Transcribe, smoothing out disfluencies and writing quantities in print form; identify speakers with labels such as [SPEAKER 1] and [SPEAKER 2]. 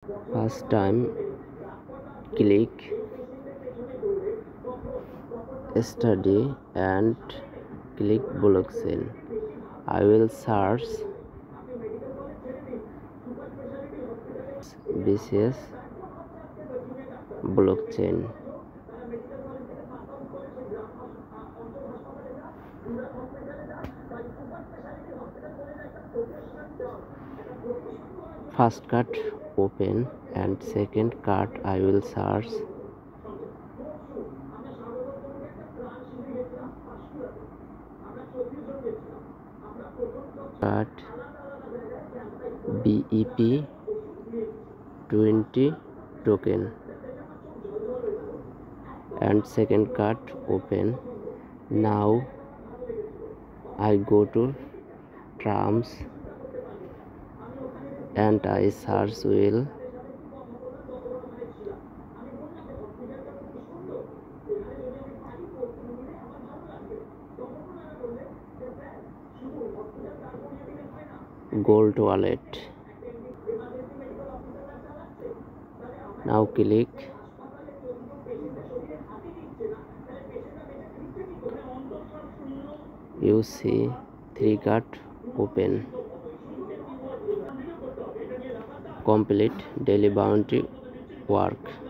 [SPEAKER 1] First time click study and click blockchain. I will search BCS blockchain. First card open and second card I will search card BEP 20 token and second card open. Now I go to terms and I search will gold wallet. Now click you see 3 card open. Complete daily bounty work.